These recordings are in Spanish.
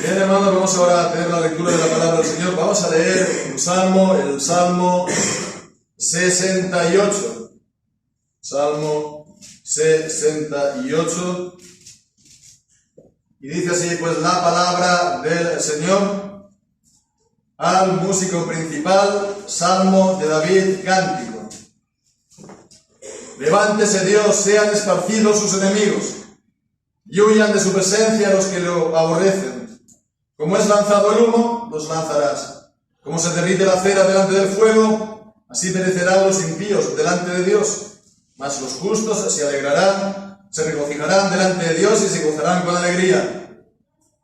Bien, hermanos, vamos ahora a tener la lectura de la palabra del Señor. Vamos a leer un salmo, el Salmo 68. Salmo 68. Y dice así, pues la palabra del Señor al músico principal, Salmo de David, cántico. Levántese Dios, sean esparcidos sus enemigos, y huyan de su presencia los que lo aborrecen. Como es lanzado el humo, los lanzarás. Como se derrite la cera delante del fuego, así perecerán los impíos delante de Dios. Mas los justos se alegrarán, se regocijarán delante de Dios y se gozarán con alegría.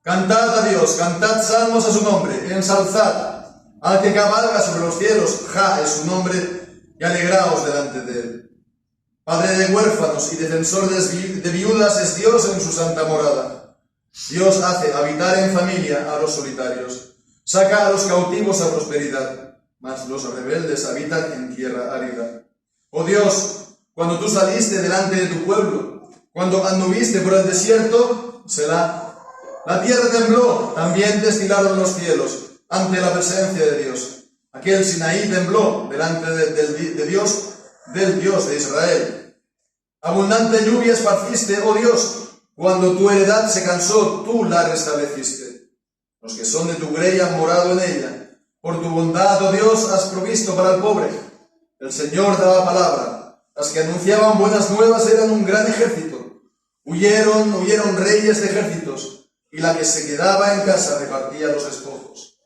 Cantad a Dios, cantad salmos a su nombre, ensalzad al que cabalga sobre los cielos, Ja es su nombre, y alegraos delante de él. Padre de huérfanos y defensor de viudas es Dios en su santa morada. Dios hace habitar en familia a los solitarios, saca a los cautivos a prosperidad, mas los rebeldes habitan en tierra árida. Oh Dios, cuando tú saliste delante de tu pueblo, cuando anduviste por el desierto, Selah, la tierra tembló, también destilaron los cielos ante la presencia de Dios. Aquel Sinaí tembló delante del Dios de Israel. Abundante lluvia esparciste, oh Dios. Cuando tu heredad se cansó, tú la restableciste. Los que son de tu grey han morado en ella. Por tu bondad, oh Dios, has provisto para el pobre. El Señor daba palabra. Las que anunciaban buenas nuevas eran un gran ejército. Huyeron reyes de ejércitos, y la que se quedaba en casa repartía los despojos.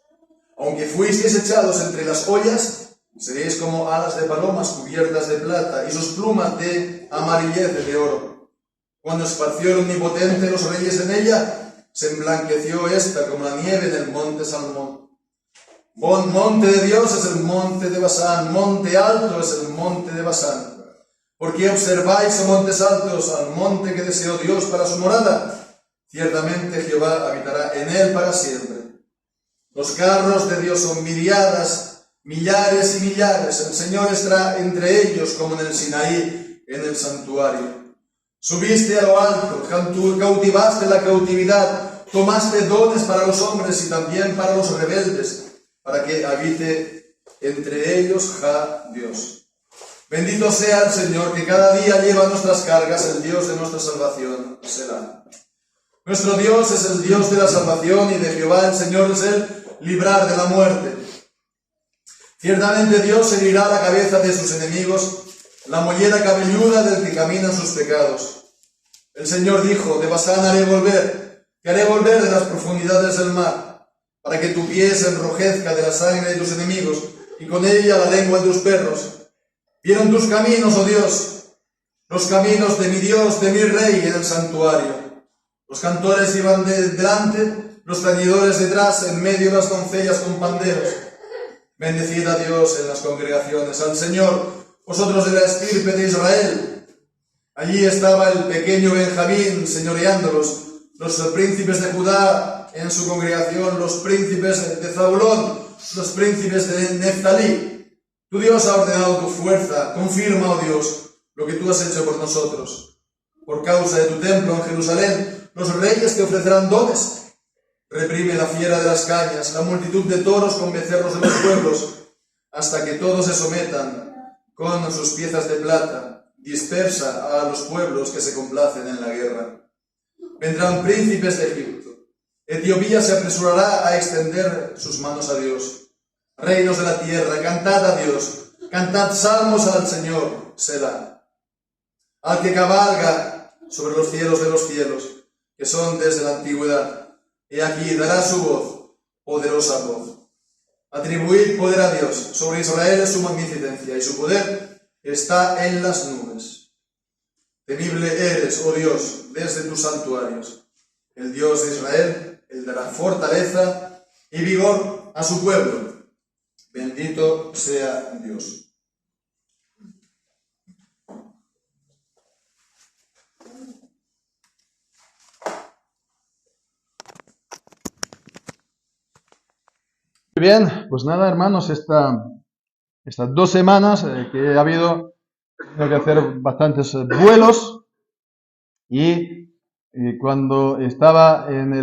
Aunque fuisteis echados entre las ollas, seréis como alas de palomas cubiertas de plata, y sus plumas de amarillez de oro. Cuando esparció el Omnipotente los reyes en ella, se emblanqueció esta como la nieve en el monte Salmón. Monte de Dios es el monte de Basán, monte alto es el monte de Basán. ¿Por qué observáis, oh montes altos, al monte que deseó Dios para su morada? Ciertamente Jehová habitará en él para siempre. Los carros de Dios son millares y millares. El Señor estará entre ellos como en el Sinaí, en el santuario. Subiste a lo alto, cautivaste la cautividad, tomaste dones para los hombres y también para los rebeldes, para que habite entre ellos Ja Dios. Bendito sea el Señor, que cada día lleva nuestras cargas, el Dios de nuestra salvación, Selah. Nuestro Dios es el Dios de la salvación, y de Jehová el Señor es el librar de la muerte. Ciertamente Dios herirá la cabeza de sus enemigos, la mollera cabelluda del que camina sus pecados. El Señor dijo, de Basán haré volver, te haré volver de las profundidades del mar, para que tu pie se enrojezca de la sangre de tus enemigos, y con ella la lengua de tus perros. Vieron tus caminos, oh Dios, los caminos de mi Dios, de mi Rey en el santuario. Los cantores iban delante, los tañedores detrás, en medio de las doncellas con panderos. Bendecid a Dios en las congregaciones, al Señor, vosotros de la estirpe de Israel. Allí estaba el pequeño Benjamín señoreándolos, los príncipes de Judá en su congregación, los príncipes de Zabulón, los príncipes de Neftalí. Tu Dios ha ordenado tu fuerza, confirma, oh Dios, lo que tú has hecho por nosotros. Por causa de tu templo en Jerusalén, los reyes te ofrecerán dones. Reprime la fiera de las cañas, la multitud de toros con becerros de los pueblos, hasta que todos se sometan con sus piezas de plata. Dispersa a los pueblos que se complacen en la guerra. Vendrán príncipes de Egipto. Etiopía se apresurará a extender sus manos a Dios. Reinos de la tierra, cantad a Dios, cantad salmos al Señor, Selah. Al que cabalga sobre los cielos de los cielos, que son desde la antigüedad. He aquí dará su voz, poderosa voz. Atribuid poder a Dios, sobre Israel es su magnificencia, y su poder está en las nubes. Temible eres, oh Dios, desde tus santuarios. El Dios de Israel, él dará fortaleza y vigor a su pueblo. Bendito sea Dios. Muy bien, pues nada, hermanos, estas 2 semanas que ha habido, tengo que hacer bastantes vuelos, y cuando estaba en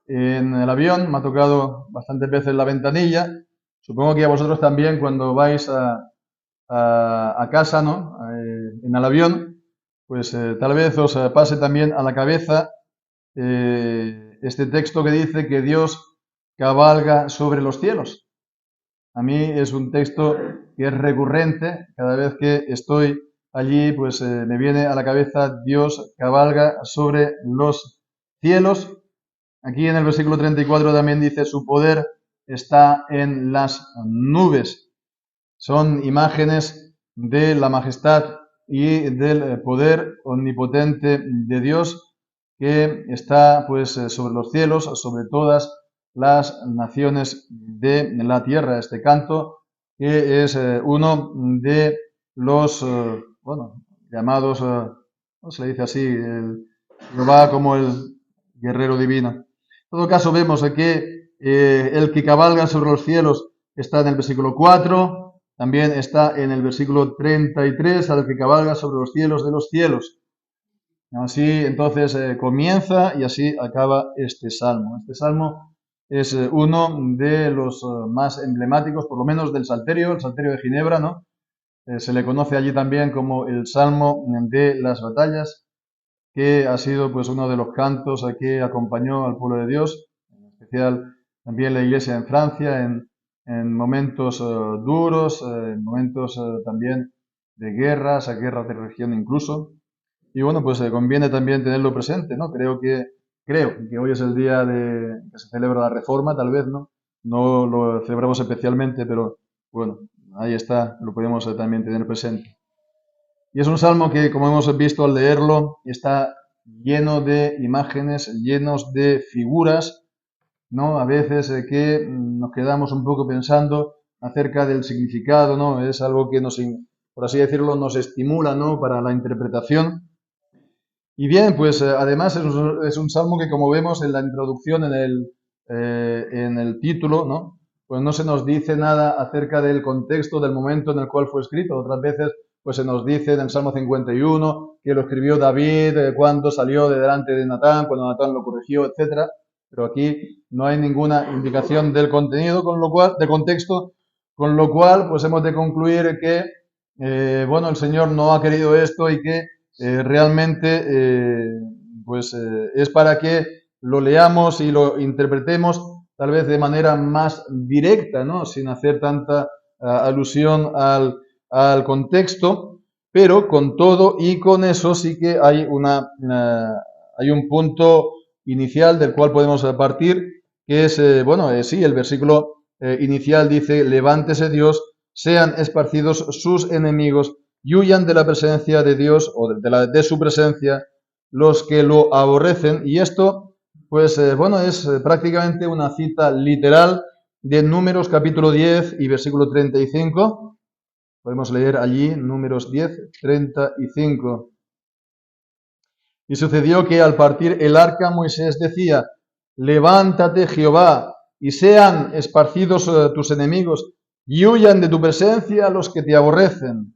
en el avión, me ha tocado bastantes veces la ventanilla. Supongo que a vosotros también cuando vais a casa, ¿no? En el avión, pues tal vez os pase también a la cabeza este texto que dice que Dios cabalga sobre los cielos. A mí es un texto que es recurrente. Cada vez que estoy allí, pues me viene a la cabeza Dios cabalga sobre los cielos. Aquí en el versículo 34 también dice su poder está en las nubes. Son imágenes de la majestad y del poder omnipotente de Dios que está pues sobre los cielos, sobre todas las naciones de la tierra. Este canto que es uno de los llamados, ¿cómo se le dice así? Va como el guerrero divino. En todo caso vemos que el que cabalga sobre los cielos está en el versículo 4, también está en el versículo 33, al que cabalga sobre los cielos de los cielos. Así entonces comienza y así acaba este salmo. Este salmo es uno de los más emblemáticos, por lo menos del Salterio, el Salterio de Ginebra, ¿no? Se le conoce allí también como el Salmo de las Batallas, que ha sido pues uno de los cantos que acompañó al pueblo de Dios, en especial también la Iglesia en Francia, en momentos duros, en momentos también de guerras de religión incluso. Y bueno, pues conviene también tenerlo presente, ¿no? Creo que hoy es el día que se celebra la Reforma, tal vez, ¿no? No lo celebramos especialmente, pero bueno, ahí está, lo podemos también tener presente. Y es un salmo que, como hemos visto al leerlo, está lleno de imágenes, llenos de figuras, ¿no? A veces que nos quedamos un poco pensando acerca del significado, ¿no? Es algo que por así decirlo, nos estimula, ¿no? Para la interpretación. Y bien, pues además es un salmo que, como vemos en la introducción, en el título, ¿no? Pues no se nos dice nada acerca del contexto, del momento en el cual fue escrito. Otras veces pues se nos dice en el Salmo 51 que lo escribió David cuando salió de delante de Natán, cuando Natán lo corrigió, etcétera. Pero aquí no hay ninguna indicación del contenido, del contexto, con lo cual pues hemos de concluir que el Señor no ha querido esto y que realmente es para que lo leamos y lo interpretemos tal vez de manera más directa, ¿no? Sin hacer tanta alusión al contexto, pero con todo y con eso sí que hay hay un punto inicial del cual podemos partir, que es, sí, el versículo inicial dice, levántese Dios, sean esparcidos sus enemigos y huyan de la presencia de Dios o de su presencia los que lo aborrecen. Y esto, pues es prácticamente una cita literal de Números capítulo 10 y versículo 35. Podemos leer allí Números 10, 35. Y sucedió que al partir el arca Moisés decía, levántate Jehová y sean esparcidos tus enemigos y huyan de tu presencia los que te aborrecen.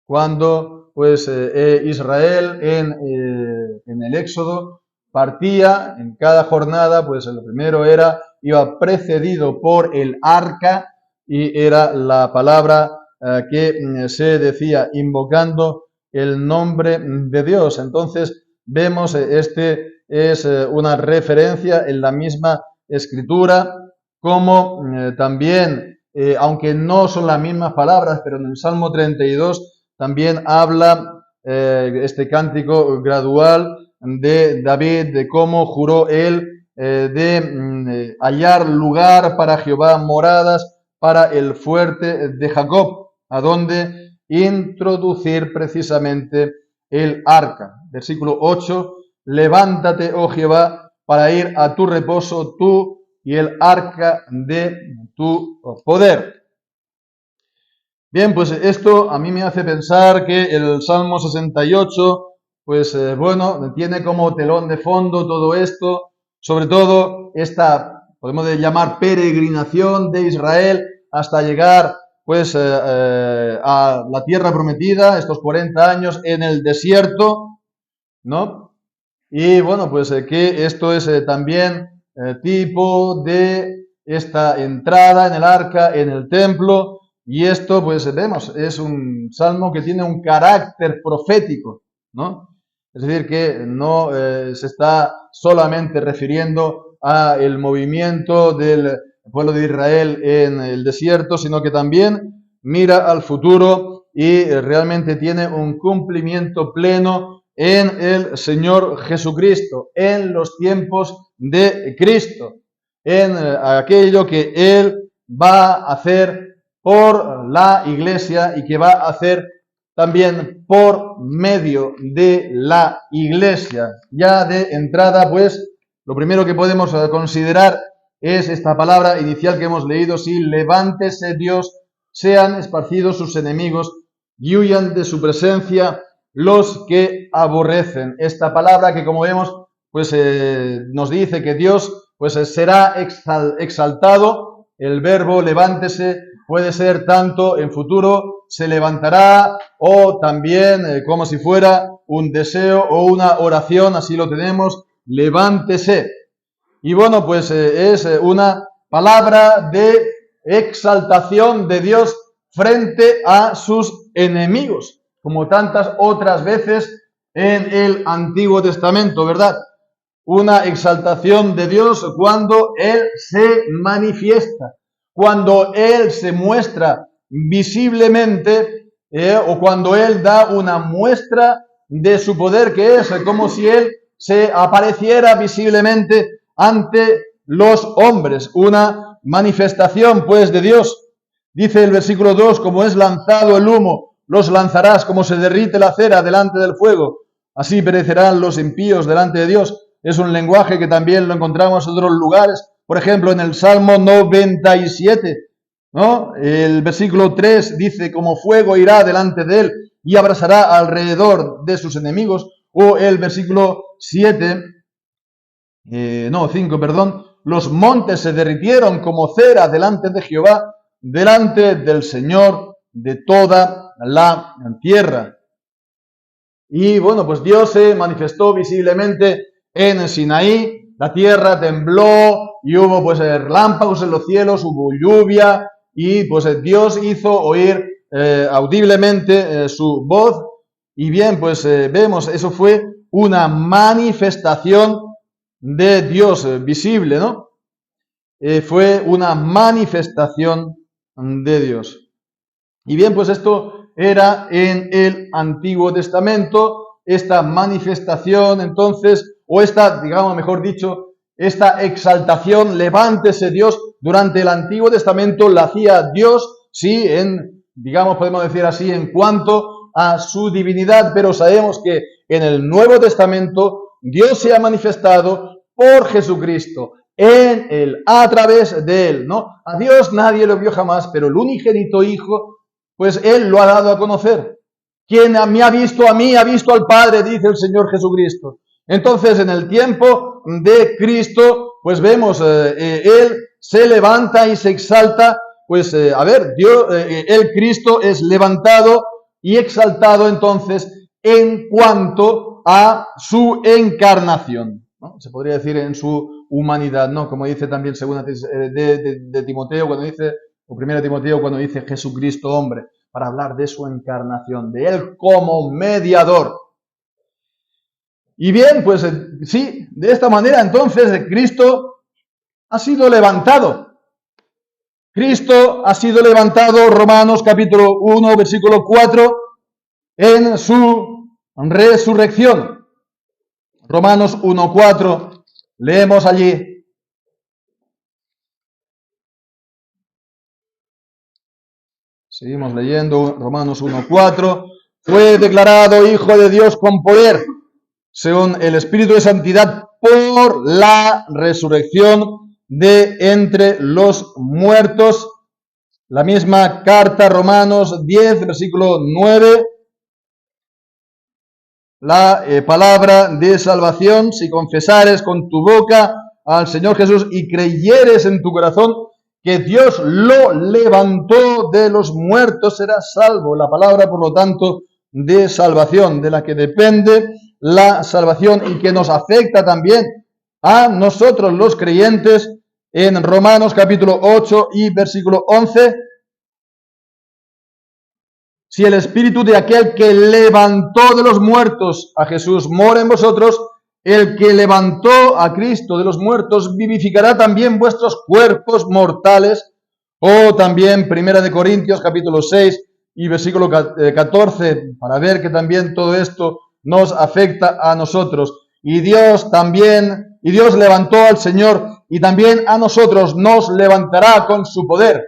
Cuando Israel en el Éxodo partía en cada jornada, pues lo primero iba precedido por el arca y era la palabra que se decía invocando el nombre de Dios. Entonces vemos, este es una referencia en la misma escritura, como también, aunque no son las mismas palabras, pero en el Salmo 32 también habla este cántico gradual de David, de cómo juró él de hallar lugar para Jehová, moradas para el fuerte de Jacob, a donde introducir precisamente el arca. Versículo 8, levántate, oh Jehová, para ir a tu reposo, tú y el arca de tu poder. Bien, pues esto a mí me hace pensar que el Salmo 68, tiene como telón de fondo todo esto, sobre todo esta, podemos llamar peregrinación de Israel hasta llegar a la tierra prometida, estos 40 años en el desierto, ¿no? Y que esto es también tipo de esta entrada en el arca, en el templo, y esto, pues vemos, es un salmo que tiene un carácter profético, ¿no? Es decir, que no se está solamente refiriendo al movimiento del pueblo de Israel en el desierto, sino que también mira al futuro y realmente tiene un cumplimiento pleno en el Señor Jesucristo, en los tiempos de Cristo, en aquello que Él va a hacer por la Iglesia y que va a hacer también por medio de la Iglesia. Ya de entrada, pues, lo primero que podemos considerar es esta palabra inicial que hemos leído: sí, levántese Dios, sean esparcidos sus enemigos y huyan de su presencia los que aborrecen. Esta palabra que, como vemos, pues nos dice que Dios pues será exaltado. El verbo levántese puede ser tanto en futuro, se levantará, o también como si fuera un deseo o una oración, así lo tenemos, levántese. Y bueno, pues es una palabra de exaltación de Dios frente a sus enemigos, como tantas otras veces en el Antiguo Testamento, ¿verdad? Una exaltación de Dios cuando Él se manifiesta, cuando Él se muestra visiblemente, o cuando Él da una muestra de su poder, que es como si Él se apareciera visiblemente ante los hombres, una manifestación pues de Dios. Dice el versículo 2, como es lanzado el humo, los lanzarás, como se derrite la cera delante del fuego, así perecerán los impíos delante de Dios. Es un lenguaje que también lo encontramos en otros lugares, por ejemplo en el Salmo 97, ¿no? El versículo 3 dice, como fuego irá delante de él y abrasará alrededor de sus enemigos, o el versículo 5, los montes se derritieron como cera delante de Jehová, delante del Señor de toda la tierra. Y bueno, pues Dios se manifestó visiblemente en Sinaí, la tierra tembló y hubo pues relámpagos en los cielos, hubo lluvia y pues Dios hizo oír audiblemente su voz. Y bien, pues vemos, eso fue una manifestación de Dios visible, ¿no? Fue una manifestación de Dios. Y bien, pues esto era en el Antiguo Testamento, esta manifestación entonces, o esta, digamos, mejor dicho, esta exaltación, levántese Dios, durante el Antiguo Testamento la hacía Dios, sí, digamos, podemos decir así, en cuanto a su divinidad, pero sabemos que en el Nuevo Testamento Dios se ha manifestado por Jesucristo, en Él, a través de Él, ¿no? A Dios nadie lo vio jamás, pero el unigénito Hijo, pues Él lo ha dado a conocer. Quien me ha visto a mí, ha visto al Padre, dice el Señor Jesucristo. Entonces, en el tiempo de Cristo, pues vemos, Él se levanta y se exalta, pues, Dios, el Cristo es levantado y exaltado entonces en cuanto a su encarnación, ¿no? Se podría decir en su humanidad, ¿no? Como dice también segunda de Timoteo, cuando dice, o primera Timoteo, cuando dice Jesucristo hombre, para hablar de su encarnación, de Él como mediador. Y bien, pues sí, de esta manera entonces Cristo ha sido levantado. Cristo ha sido levantado, Romanos capítulo 1, versículo 4, en su resurrección. Romanos 1, 4, leemos allí. Seguimos leyendo Romanos 1:4. Fue declarado Hijo de Dios con poder, según el Espíritu de Santidad, por la resurrección de entre los muertos. La misma carta, Romanos 10, versículo 9. La palabra de salvación: si confesares con tu boca al Señor Jesús y creyeres en tu corazón que Dios lo levantó de los muertos, serás salvo. La palabra, por lo tanto, de salvación, de la que depende la salvación y que nos afecta también a nosotros los creyentes en Romanos capítulo 8 y versículo 11. Si el espíritu de aquel que levantó de los muertos a Jesús mora en vosotros, el que levantó a Cristo de los muertos vivificará también vuestros cuerpos mortales. O también Primera de Corintios capítulo 6 y versículo 14, para ver que también todo esto nos afecta a nosotros. Y Dios levantó al Señor y también a nosotros nos levantará con su poder.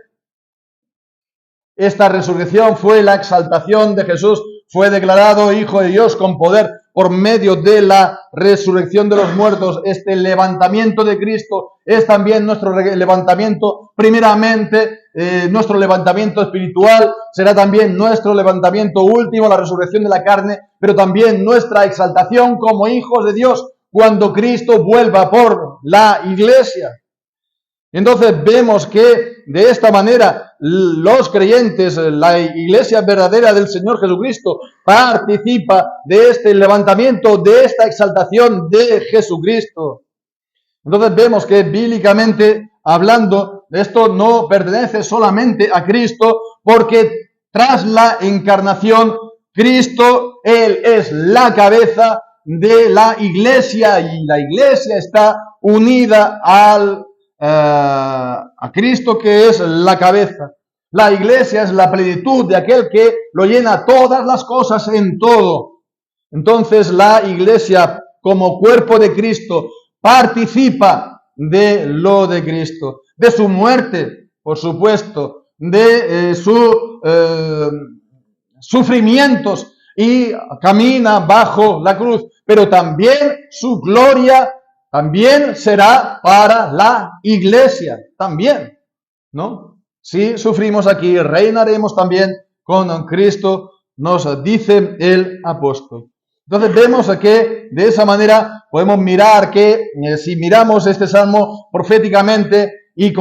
Esta resurrección fue la exaltación de Jesús, fue declarado Hijo de Dios con poder por medio de la resurrección de los muertos. Este levantamiento de Cristo es también nuestro levantamiento, primeramente nuestro levantamiento espiritual, será también nuestro levantamiento último, la resurrección de la carne, pero también nuestra exaltación como hijos de Dios cuando Cristo vuelva por la iglesia. Entonces vemos que de esta manera los creyentes, la iglesia verdadera del Señor Jesucristo, participa de este levantamiento, de esta exaltación de Jesucristo. Entonces vemos que bíblicamente hablando, esto no pertenece solamente a Cristo, porque tras la encarnación, Cristo, Él es la cabeza de la iglesia y la iglesia está unida a Cristo, que es la cabeza. La iglesia es la plenitud de aquel que lo llena todas las cosas en todo. Entonces la iglesia como cuerpo de Cristo participa de lo de Cristo, de su muerte, por supuesto, de sus sufrimientos y camina bajo la cruz, pero también su gloria también será para la iglesia, también, ¿no? Si sufrimos aquí, reinaremos también con Cristo, nos dice el apóstol. Entonces vemos que de esa manera podemos mirar que si miramos este salmo proféticamente y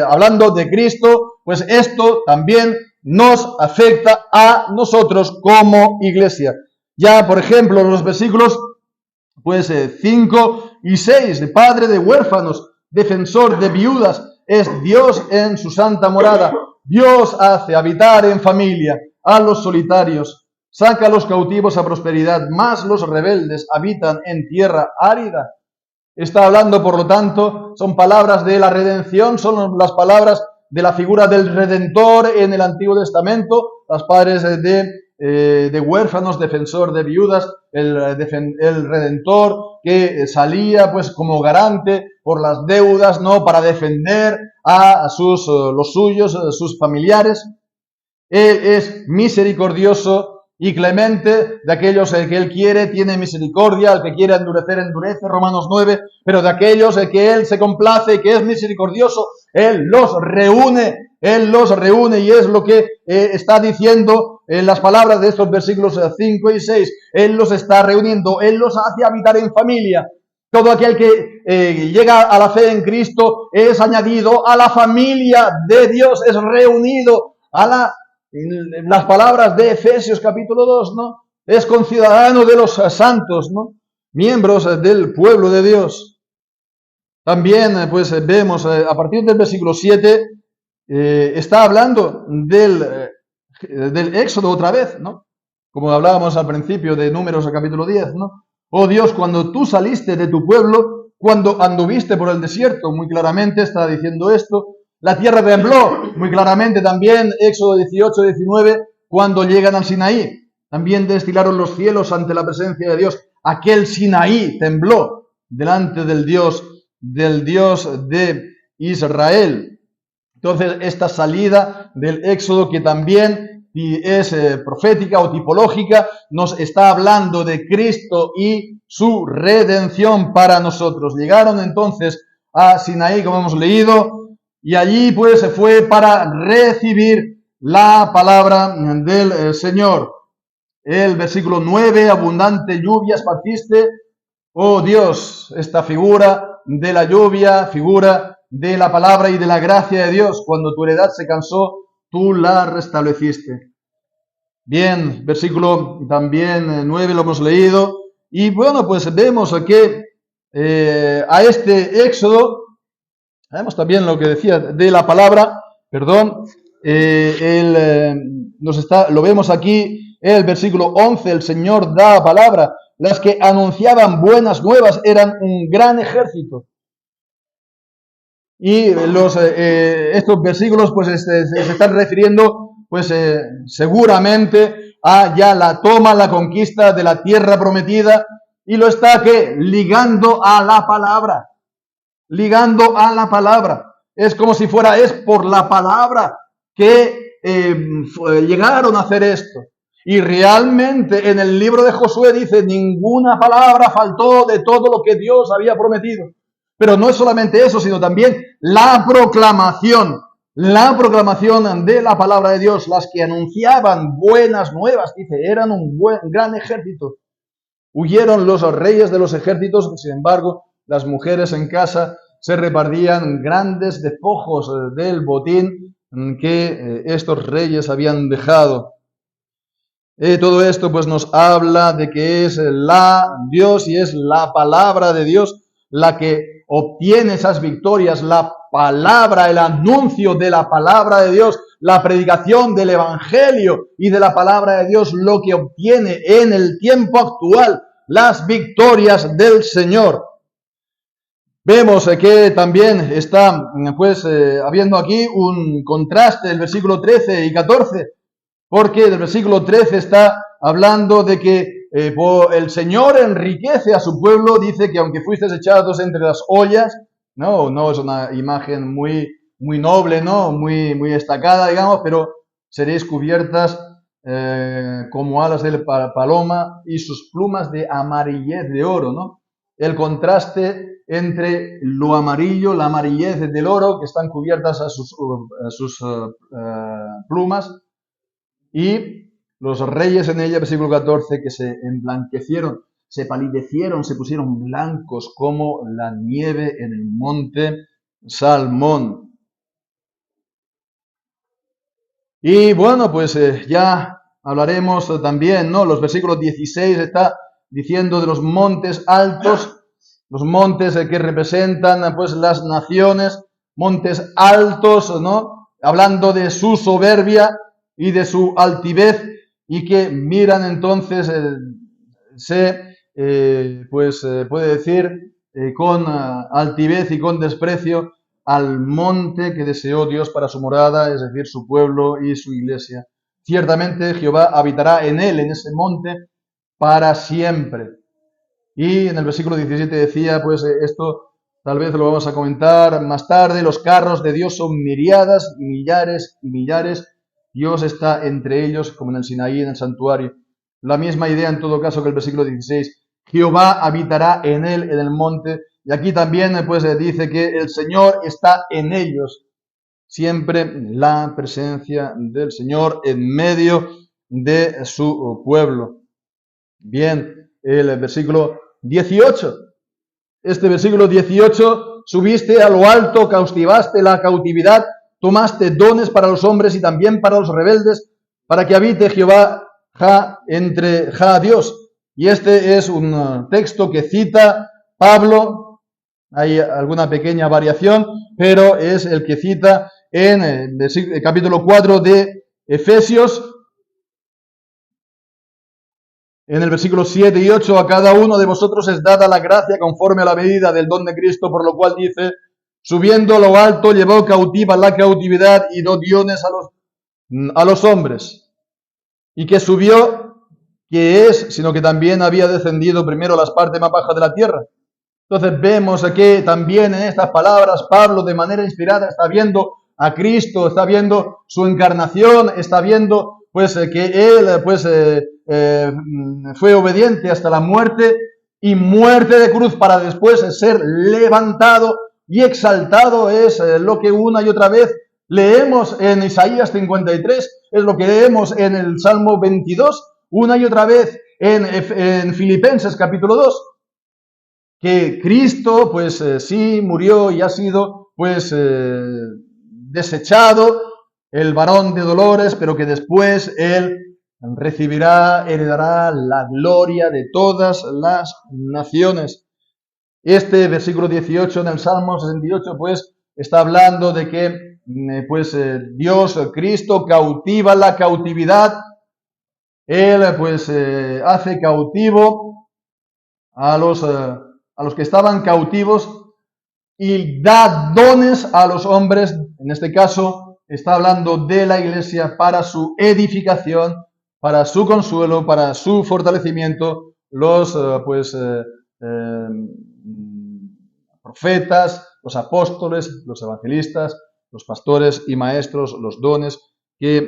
hablando de Cristo, pues esto también nos afecta a nosotros como iglesia. Ya, por ejemplo, los versículos 5 y 6, de padre de huérfanos, defensor de viudas, es Dios en su santa morada. Dios hace habitar en familia a los solitarios, saca a los cautivos a prosperidad, mas los rebeldes habitan en tierra árida. Está hablando, por lo tanto, son palabras de la redención, son las palabras de la figura del Redentor en el Antiguo Testamento, los padres de huérfanos, defensor de viudas, el Redentor que salía pues como garante por las deudas, ¿no?, para defender a los suyos, sus familiares. Él es misericordioso y clemente, de aquellos que Él quiere, tiene misericordia, al que quiere endurecer, endurece, Romanos 9, pero de aquellos que Él se complace, que es misericordioso, Él los reúne, y es lo que está diciendo en las palabras de estos versículos 5 y 6, Él los está reuniendo, Él los hace habitar en familia. Todo aquel que llega a la fe en Cristo es añadido a la familia de Dios, es reunido las palabras de Efesios capítulo 2, ¿no? Es conciudadano de los santos, ¿no? Miembros del pueblo de Dios. También, vemos a partir del versículo 7, está hablando del Éxodo otra vez, ¿no? Como hablábamos al principio de Números capítulo 10, ¿no? Oh Dios, cuando tú saliste de tu pueblo, cuando anduviste por el desierto, muy claramente está diciendo esto. La tierra tembló, muy claramente también, Éxodo 18, 19, cuando llegan al Sinaí. También destilaron los cielos ante la presencia de Dios. Aquel Sinaí tembló delante del Dios de Israel. Entonces, esta salida del Éxodo, que también es profética o tipológica, nos está hablando de Cristo y su redención para nosotros. Llegaron entonces a Sinaí, como hemos leído, y allí se fue para recibir la palabra del Señor. El versículo 9, abundante lluvia esparciste. Oh Dios, esta figura de la lluvia, figura de la palabra y de la gracia de Dios. Cuando tu heredad se cansó, tú la restableciste. Bien, versículo también 9 lo hemos leído. Y vemos que a este éxodo, vemos también lo que decía de la palabra, perdón, lo vemos aquí en el versículo 11, el Señor da palabra, las que anunciaban buenas nuevas eran un gran ejército. Y estos versículos pues se están refiriendo pues seguramente a ya la toma, la conquista de la tierra prometida, y lo está ligando a la palabra, ligando a la palabra. Es como si es por la palabra que llegaron a hacer esto. Y realmente en el libro de Josué dice, ninguna palabra faltó de todo lo que Dios había prometido. Pero no es solamente eso, sino también la proclamación de la palabra de Dios. Las que anunciaban buenas nuevas, dice, eran un gran ejército. Huyeron los reyes de los ejércitos, sin embargo, las mujeres en casa se repartían grandes despojos del botín que estos reyes habían dejado. Todo esto pues nos habla de que es Dios y es la palabra de Dios la que obtiene esas victorias, la palabra, el anuncio de la palabra de Dios, la predicación del Evangelio y de la palabra de Dios, lo que obtiene en el tiempo actual las victorias del Señor. Vemos que también está pues habiendo aquí un contraste del versículo 13 y 14, porque el versículo 13 está hablando de que el Señor enriquece a su pueblo, dice que aunque fuisteis echados entre las ollas, no es una imagen muy noble, muy destacada, digamos, pero seréis cubiertas como alas de paloma y sus plumas de amarillez de oro, ¿no? El contraste entre lo amarillo, la amarillez del oro, que están cubiertas a sus plumas, y los reyes en ella, versículo 14, que se emblanquecieron, se palidecieron, se pusieron blancos como la nieve en el monte Salmón. Y bueno, pues ya hablaremos también, ¿no? Los versículos 16 está diciendo de los montes altos, los montes que representan pues las naciones, montes altos, ¿no? Hablando de su soberbia y de su altivez, y que miran entonces, puede decir, con altivez y con desprecio al monte que deseó Dios para su morada, es decir, su pueblo y su iglesia. Ciertamente Jehová habitará en él, en ese monte, para siempre. Y en el versículo 17 decía, pues esto tal vez lo vamos a comentar más tarde, los carros de Dios son miriadas y millares y millares, Dios está entre ellos como en el Sinaí, en el santuario. La misma idea en todo caso que el versículo 16, Jehová habitará en él, en el monte, y aquí también pues dice que el Señor está en ellos, siempre la presencia del Señor en medio de su pueblo. Bien, el versículo 18. Este versículo 18, subiste a lo alto, cautivaste la cautividad, tomaste dones para los hombres y también para los rebeldes, para que habite Jehová entre Dios. Y este es un texto que cita Pablo, hay alguna pequeña variación, pero es el que cita en el capítulo 4 de Efesios, en el versículo 7 y 8, a cada uno de vosotros es dada la gracia conforme a la medida del don de Cristo, por lo cual dice, subiendo a lo alto, llevó cautiva la cautividad y dio dones a los hombres. Y que subió, que es, sino que también había descendido primero a las partes más bajas de la tierra. Entonces vemos que también en estas palabras Pablo de manera inspirada está viendo a Cristo, está viendo su encarnación, está viendo pues que él fue obediente hasta la muerte y muerte de cruz para después ser levantado y exaltado. Es lo que una y otra vez leemos en Isaías 53, es lo que leemos en el Salmo 22, una y otra vez en Filipenses capítulo 2, que Cristo pues sí murió y ha sido pues desechado, el varón de dolores, pero que después él heredará la gloria de todas las naciones. Este versículo 18 en el Salmo 68, pues, está hablando de que, Dios, Cristo, cautiva la cautividad. Él, hace cautivo a los que estaban cautivos y da dones a los hombres. En este caso, está hablando de la iglesia para su edificación, para su consuelo, para su fortalecimiento. Los, profetas, los apóstoles, los evangelistas, los pastores y maestros, los dones que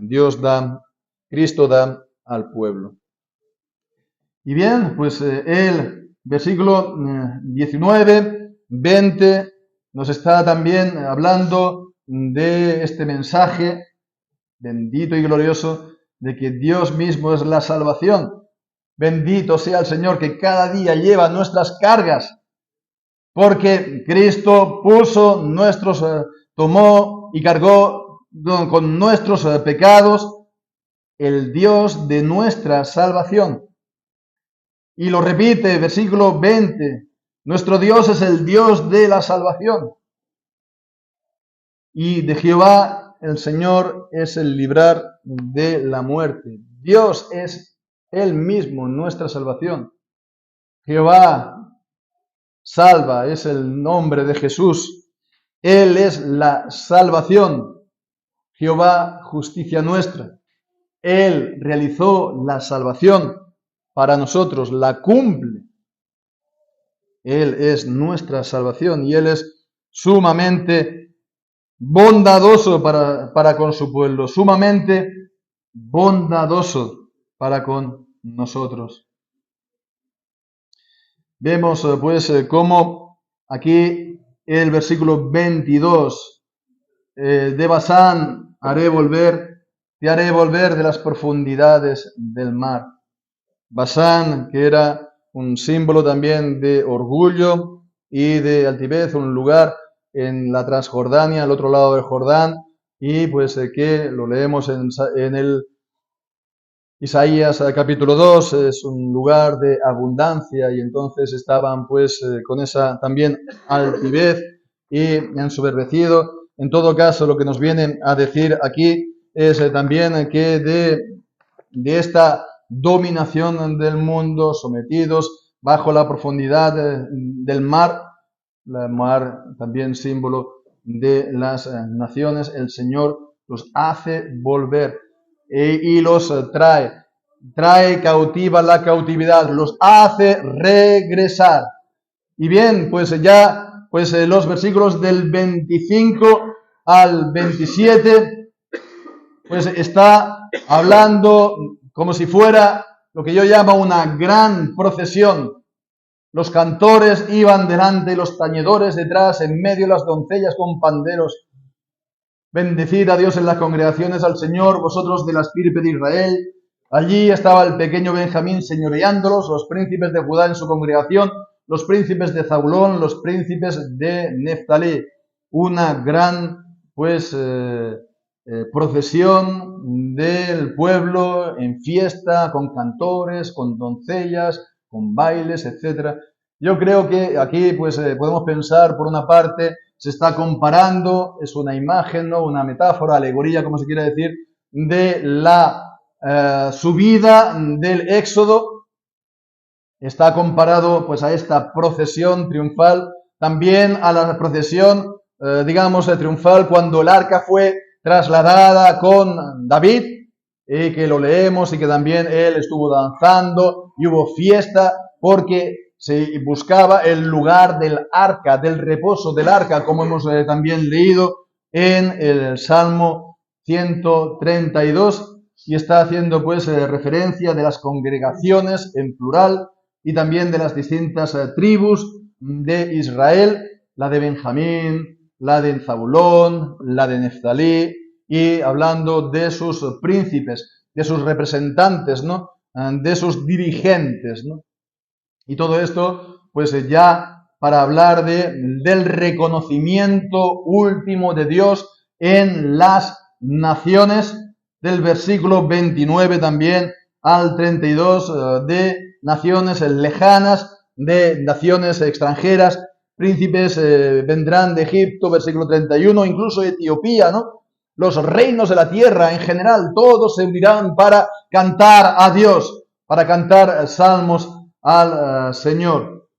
Dios da, Cristo da al pueblo. Y bien, pues el versículo 19, 20 nos está también hablando de este mensaje bendito y glorioso de que Dios mismo es la salvación. Bendito sea el Señor que cada día lleva nuestras cargas, porque Cristo tomó y cargó con nuestros pecados, el Dios de nuestra salvación. Y lo repite, versículo 20, nuestro Dios es el Dios de la salvación. Y de Jehová el Señor es el librar de la muerte. Dios es Él mismo nuestra salvación. Jehová salva, es el nombre de Jesús. Él es la salvación. Jehová, justicia nuestra. Él realizó la salvación para nosotros, la cumple. Él es nuestra salvación y Él es sumamente bondadoso para con su pueblo, sumamente bondadoso para con nosotros. Vemos cómo aquí el versículo 22 de Basán te haré volver de las profundidades del mar. Basán, que era un símbolo también de orgullo y de altivez, un lugar en la Transjordania, al otro lado del Jordán, y que lo leemos en el Isaías capítulo 2, es un lugar de abundancia, y entonces estaban con esa también altivez y ensoberbecido. En todo caso, lo que nos viene a decir aquí es también que de esta dominación del mundo, sometidos bajo la profundidad del mar, la mar también símbolo de las naciones, el Señor los hace volver y los trae cautiva la cautividad, los hace regresar. Y bien, los versículos del 25 al 27, está hablando como si fuera lo que yo llamo una gran procesión. Los cantores iban delante, los tañedores detrás, en medio las doncellas con panderos. Bendecid a Dios en las congregaciones, al Señor, vosotros de la estirpe de Israel. Allí estaba el pequeño Benjamín señoreándolos, los príncipes de Judá en su congregación, los príncipes de Zabulón, los príncipes de Neftalí. Una gran, procesión del pueblo en fiesta, con cantores, con doncellas, con bailes, etc. Yo creo que aquí podemos pensar, por una parte, se está comparando, es una imagen, ¿no? Una metáfora, alegoría, como se quiera decir, de la subida del Éxodo. Está comparado a esta procesión triunfal, también a la procesión, triunfal cuando el arca fue trasladada con David, que lo leemos y que también él estuvo danzando y hubo fiesta porque se buscaba el lugar del arca, del reposo del arca, como hemos también leído en el Salmo 132, y está haciendo referencia de las congregaciones en plural y también de las distintas tribus de Israel, la de Benjamín, la de Zabulón, la de Neftalí, y hablando de sus príncipes, de sus representantes, ¿no? De sus dirigentes, ¿no? Y todo esto, ya para hablar del reconocimiento último de Dios en las naciones, del versículo 29 también al 32, de naciones lejanas, de naciones extranjeras, príncipes vendrán de Egipto, versículo 31, incluso Etiopía, ¿no? Los reinos de la tierra en general, todos se unirán para cantar a Dios, para cantar salmos al Señor.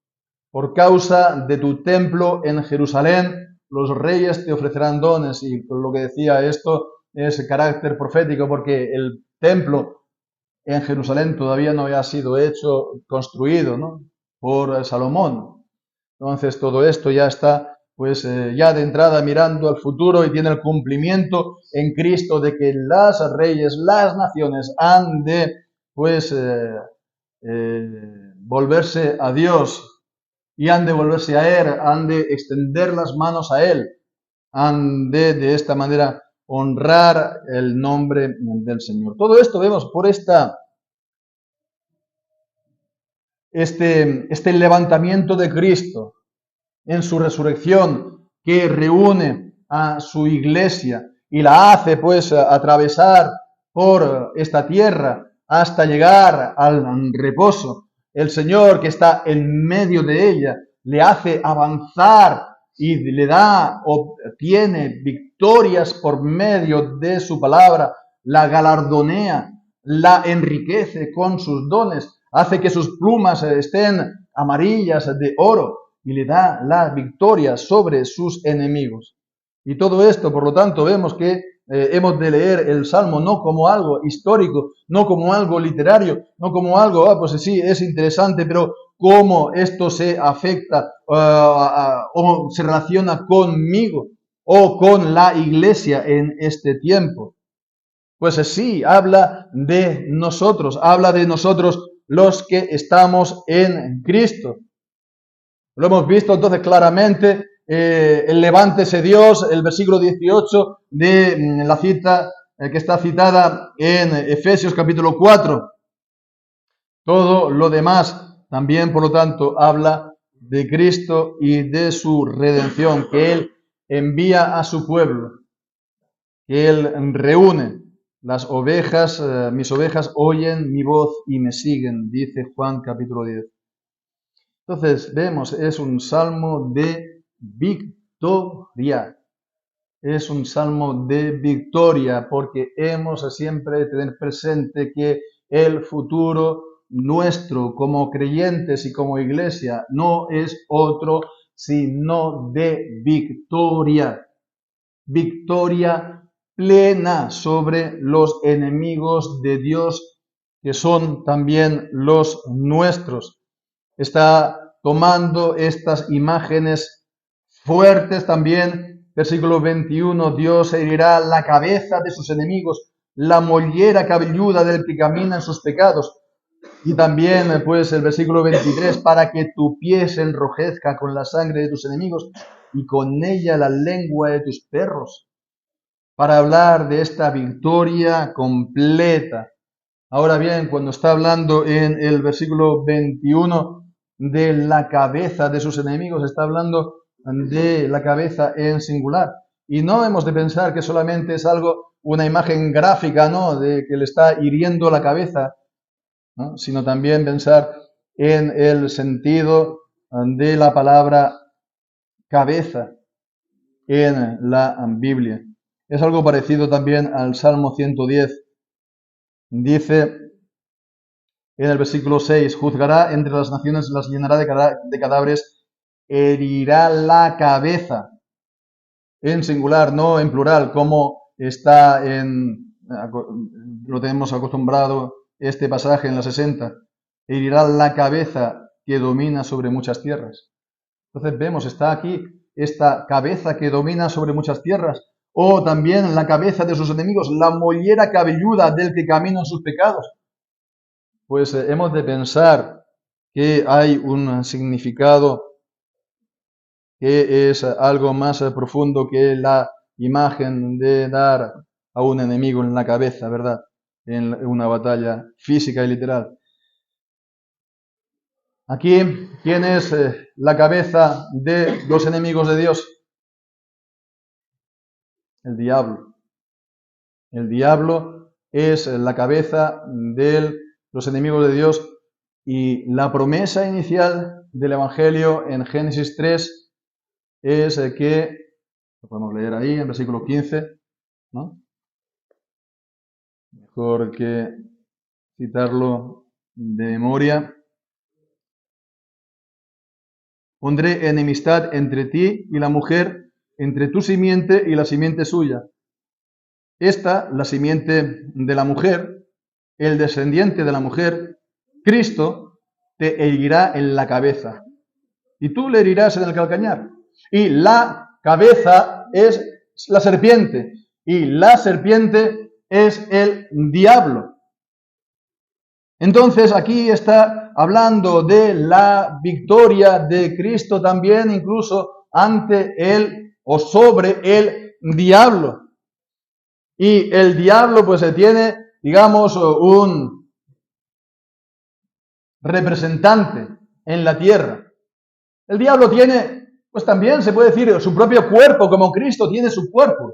Por causa de tu templo en Jerusalén, los reyes te ofrecerán dones. Y por lo que decía esto es carácter profético, porque el templo en Jerusalén todavía no había sido hecho, construido, ¿no? Por Salomón. Entonces todo esto ya está, pues ya de entrada mirando al futuro y tiene el cumplimiento en Cristo de que las reyes, las naciones han de, pues, volverse a Dios y han de volverse a Él, han de extender las manos a Él, han de esta manera honrar el nombre del Señor. Todo esto vemos por este levantamiento de Cristo en su resurrección, que reúne a su iglesia y la hace pues atravesar por esta tierra hasta llegar al reposo. El Señor, que está en medio de ella, le hace avanzar y le da, obtiene victorias por medio de su palabra, la galardonea, la enriquece con sus dones, hace que sus plumas estén amarillas de oro y le da la victoria sobre sus enemigos. Y todo esto, por lo tanto, vemos que hemos de leer el Salmo no como algo histórico, no como algo literario, no como algo, pues sí, es interesante, pero cómo esto se afecta o se relaciona conmigo o con la iglesia en este tiempo. Pues sí, habla de nosotros los que estamos en Cristo. Lo hemos visto entonces claramente, el levántese Dios, el versículo 18 de la cita que está citada en Efesios capítulo 4. Todo lo demás también, por lo tanto, habla de Cristo y de su redención, que Él envía a su pueblo, que Él reúne. Las ovejas, mis ovejas oyen mi voz y me siguen, dice Juan capítulo 10. Entonces, vemos, es un salmo de victoria. Es un salmo de victoria porque hemos siempre de tener presente que el futuro nuestro como creyentes y como iglesia no es otro sino de victoria. Victoria plena sobre los enemigos de Dios que son también los nuestros. Está tomando estas imágenes fuertes también. Versículo 21, Dios herirá la cabeza de sus enemigos, la mollera cabelluda del que camina en sus pecados. Y también, pues, el versículo 23, para que tu pie se enrojezca con la sangre de tus enemigos y con ella la lengua de tus perros. Para hablar de esta victoria completa. Ahora bien, cuando está hablando en el versículo 21 de la cabeza de sus enemigos, está hablando de la cabeza en singular. Y no hemos de pensar que solamente es algo, una imagen gráfica, ¿no?, de que le está hiriendo la cabeza, ¿no?, sino también pensar en el sentido de la palabra cabeza en la Biblia. Es algo parecido también al Salmo 110. Dice en el versículo 6, juzgará entre las naciones, las llenará de cadáveres, herirá la cabeza, en singular, no en plural, como está lo tenemos acostumbrado este pasaje en la 60, herirá la cabeza que domina sobre muchas tierras. Entonces vemos, está aquí esta cabeza que domina sobre muchas tierras, o también la cabeza de sus enemigos, la mollera cabelluda del que camina en sus pecados. Pues hemos de pensar que hay un significado que es algo más profundo que la imagen de dar a un enemigo en la cabeza, ¿verdad?, en una batalla física y literal. Aquí, ¿quién es la cabeza de los enemigos de Dios? El diablo. El diablo es la cabeza de los enemigos de Dios y la promesa inicial del Evangelio en Génesis 3 es que, lo podemos leer ahí en versículo 15, ¿no? Mejor que citarlo de memoria. Pondré enemistad entre ti y la mujer, entre tu simiente y la simiente suya. Esta, la simiente de la mujer, el descendiente de la mujer, Cristo, te herirá en la cabeza, y tú le herirás en el calcañar. Y la cabeza es la serpiente, y la serpiente es el diablo. Entonces aquí está hablando de la victoria de Cristo también, incluso ante él o sobre el diablo. Y el diablo pues tiene, digamos, un representante en la tierra. El diablo tiene, pues también se puede decir, su propio cuerpo, como Cristo tiene su cuerpo.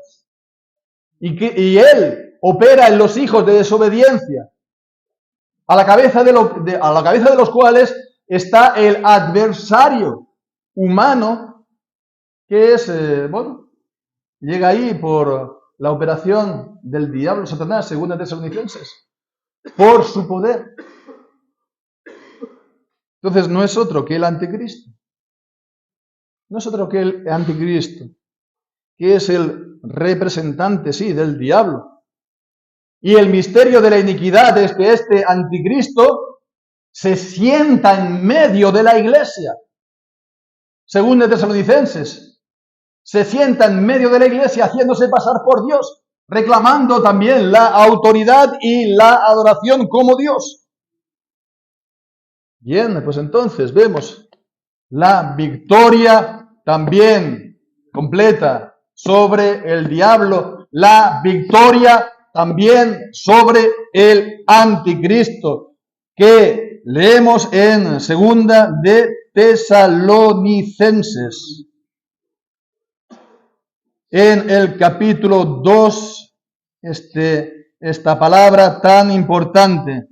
Y él opera en los hijos de desobediencia, a la cabeza de los cuales está el adversario humano, que es, llega ahí por la operación del diablo, Satanás, según de Tesalonicenses, por su poder. Entonces no es otro que el anticristo. No es otro que el anticristo, que es el representante, sí, del diablo. Y el misterio de la iniquidad es que este anticristo se sienta en medio de la iglesia. Según de Tesalonicenses, se sienta en medio de la iglesia haciéndose pasar por Dios, reclamando también la autoridad y la adoración como Dios. Bien, pues entonces vemos la victoria también completa sobre el diablo, la victoria también sobre el anticristo, que leemos en segunda de Tesalonicenses, en el capítulo 2, esta palabra tan importante.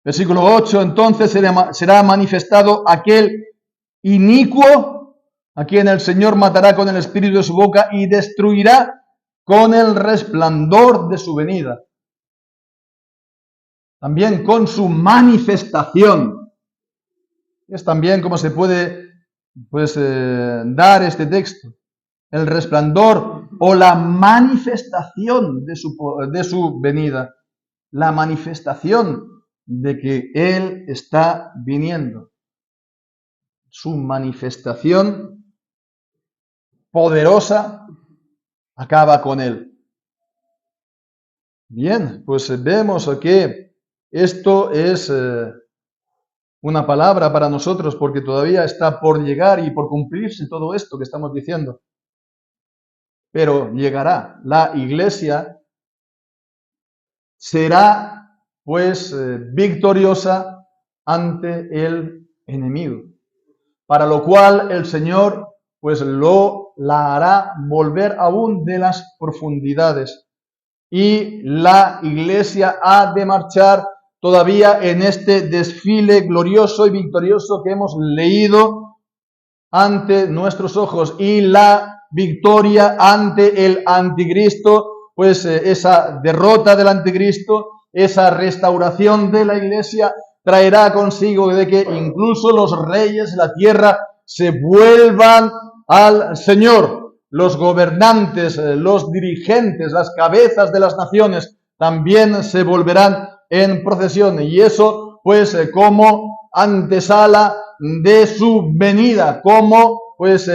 Versículo 8, entonces será manifestado aquel inicuo, a quien el Señor matará con el espíritu de su boca y destruirá con el resplandor de su venida. También con su manifestación. Es también como se puede dar este texto. El resplandor o la manifestación de su venida. La manifestación de que Él está viniendo. Su manifestación poderosa acaba con Él. Bien, pues vemos que esto es una palabra para nosotros porque todavía está por llegar y por cumplirse todo esto que estamos diciendo. Pero llegará. La iglesia será pues victoriosa ante el enemigo, para lo cual el Señor pues la hará volver aún de las profundidades, y la iglesia ha de marchar todavía en este desfile glorioso y victorioso que hemos leído ante nuestros ojos, y la victoria ante el anticristo, pues esa derrota del anticristo, esa restauración de la iglesia traerá consigo de que incluso los reyes de la tierra se vuelvan al Señor. Los gobernantes, los dirigentes, las cabezas de las naciones también se volverán en procesión, y eso pues como antesala de su venida, como pues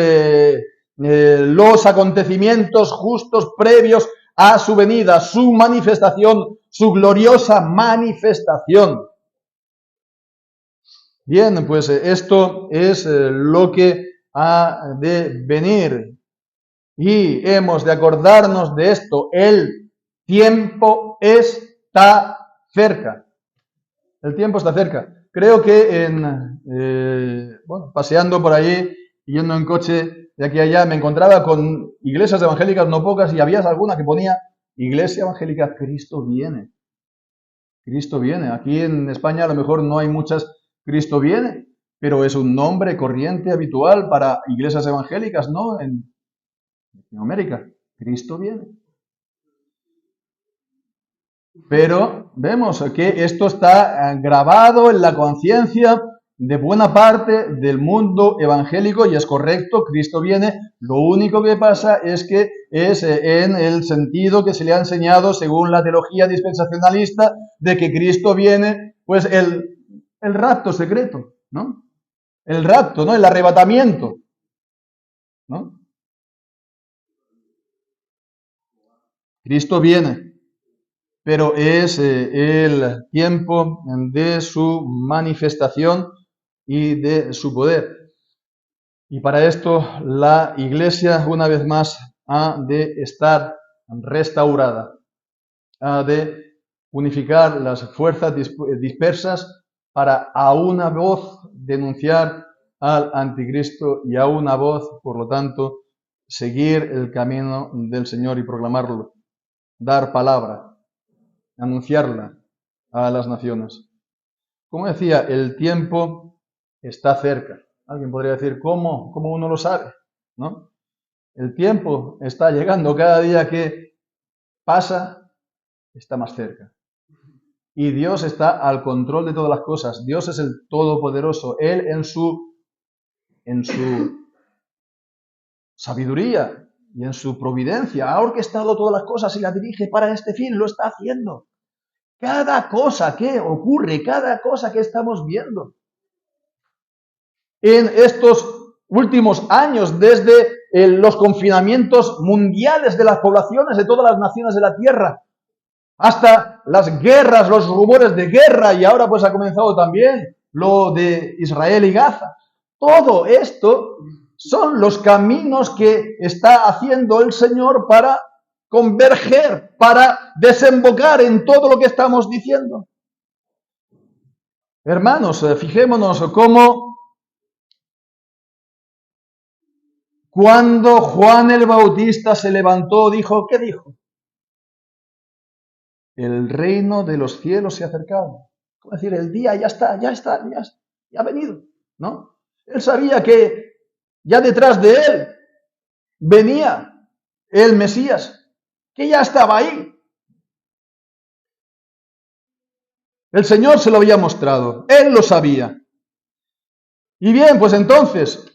los acontecimientos justos previos a su venida, su manifestación, su gloriosa manifestación. Bien, pues esto es lo que ha de venir, y hemos de acordarnos de esto. El tiempo está cerca. El tiempo está cerca. Creo que paseando por ahí, yendo en coche de aquí a allá, me encontraba con iglesias evangélicas no pocas, y había alguna que ponía Iglesia Evangélica Cristo viene. Cristo viene. Aquí en España a lo mejor no hay muchas Cristo viene, pero es un nombre corriente habitual para iglesias evangélicas, ¿no? En Latinoamérica, Cristo viene. Pero vemos que esto está grabado en la conciencia de buena parte del mundo evangélico y es correcto, Cristo viene. Lo único que pasa es que es en el sentido que se le ha enseñado según la teología dispensacionalista de que Cristo viene, pues el rapto secreto, ¿no? El rapto, ¿no? El arrebatamiento, ¿no? Cristo viene, pero es el tiempo de su manifestación y de su poder. Y para esto la Iglesia, una vez más, ha de estar restaurada, ha de unificar las fuerzas dispersas para a una voz denunciar al anticristo y a una voz, por lo tanto, seguir el camino del Señor y proclamarlo, dar palabra, anunciarla a las naciones. Como decía, el tiempo está cerca. Alguien podría decir, ¿cómo uno lo sabe? ¿No? El tiempo está llegando, cada día que pasa, está más cerca. Y Dios está al control de todas las cosas. Dios es el Todopoderoso. Él en su sabiduría y en su providencia ha orquestado todas las cosas y las dirige para este fin. Lo está haciendo. Cada cosa que ocurre, cada cosa que estamos viendo en estos últimos años, desde los confinamientos mundiales de las poblaciones de todas las naciones de la tierra, hasta las guerras, los rumores de guerra, y ahora pues ha comenzado también lo de Israel y Gaza. Todo esto son los caminos que está haciendo el Señor para converger, para desembocar en todo lo que estamos diciendo. Hermanos, fijémonos cómo cuando Juan el Bautista se levantó, dijo, ¿qué dijo? El reino de los cielos se ha acercado. Es decir, el día ya ha venido, ¿no? Él sabía que ya detrás de él venía el Mesías, que ya estaba ahí. El Señor se lo había mostrado, él lo sabía. Y bien, pues entonces,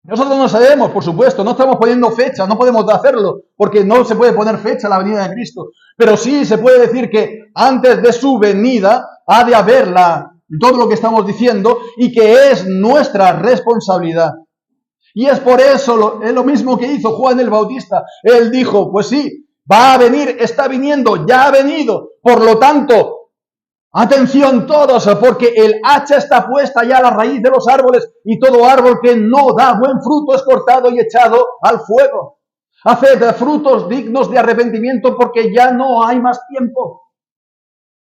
nosotros no sabemos, por supuesto, no estamos poniendo fecha, no podemos hacerlo, porque no se puede poner fecha a la venida de Cristo, pero sí se puede decir que antes de su venida ha de haber todo lo que estamos diciendo y que es nuestra responsabilidad. Y es por eso es lo mismo que hizo Juan el Bautista. Él dijo, pues sí, va a venir, está viniendo, ya ha venido, por lo tanto, atención todos, porque el hacha está puesta ya a la raíz de los árboles y todo árbol que no da buen fruto es cortado y echado al fuego. Haced frutos dignos de arrepentimiento porque ya no hay más tiempo.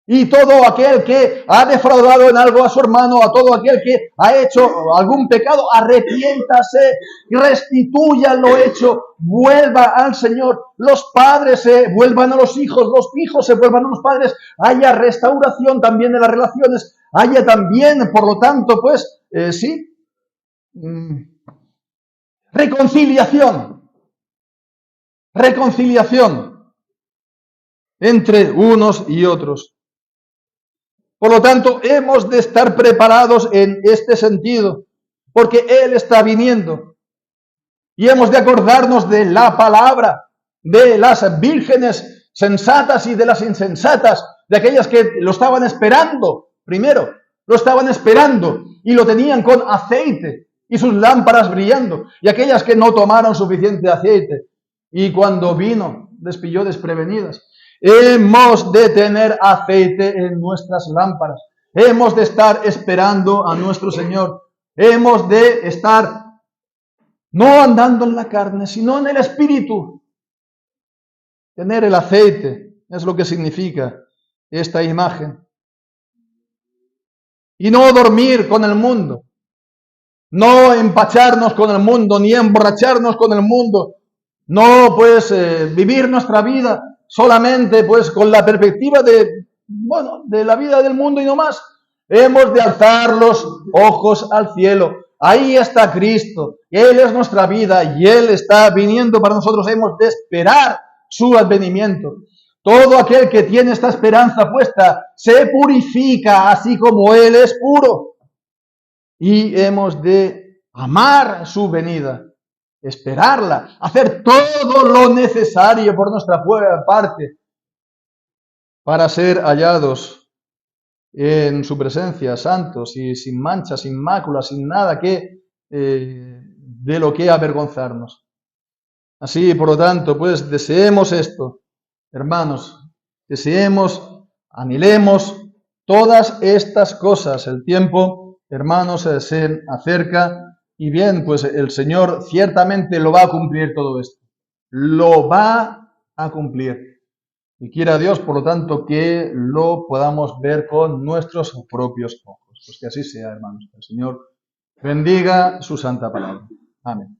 Y todo aquel que ha defraudado en algo a su hermano, a todo aquel que ha hecho algún pecado, arrepiéntase, restituya lo hecho, vuelva al Señor. Los padres se vuelvan a los hijos se vuelvan a los padres. Haya restauración también de las relaciones, haya también, por lo tanto, pues, reconciliación entre unos y otros. Por lo tanto, hemos de estar preparados en este sentido, porque Él está viniendo. Y hemos de acordarnos de la palabra, de las vírgenes sensatas y de las insensatas, de aquellas que lo estaban esperando, primero, lo estaban esperando y lo tenían con aceite y sus lámparas brillando, y aquellas que no tomaron suficiente aceite y cuando vino les pilló desprevenidas. Hemos de tener aceite en nuestras lámparas. Hemos de estar esperando a nuestro Señor. Hemos de estar no andando en la carne, sino en el Espíritu. Tener el aceite es lo que significa esta imagen. Y no dormir con el mundo. No empacharnos con el mundo, ni emborracharnos con el mundo. No, pues, vivir nuestra vida solamente pues con la perspectiva de la vida del mundo y no más, Hemos de alzar los ojos al cielo. Ahí está Cristo. Él es nuestra vida y Él está viniendo para nosotros. Hemos de esperar su advenimiento. Todo aquel que tiene esta esperanza puesta se purifica así como Él es puro. Y hemos de amar su venida, esperarla, hacer todo lo necesario por nuestra parte para ser hallados en su presencia, santos y sin mancha, sin mácula, sin nada de lo que avergonzarnos. Así, por lo tanto, pues deseemos esto, hermanos, deseemos, anhelemos todas estas cosas. El tiempo, hermanos, se acerca y bien, pues el Señor ciertamente lo va a cumplir todo esto. Lo va a cumplir. Y quiera Dios, por lo tanto, que lo podamos ver con nuestros propios ojos. Pues que así sea, hermanos. Que el Señor bendiga su santa palabra. Amén.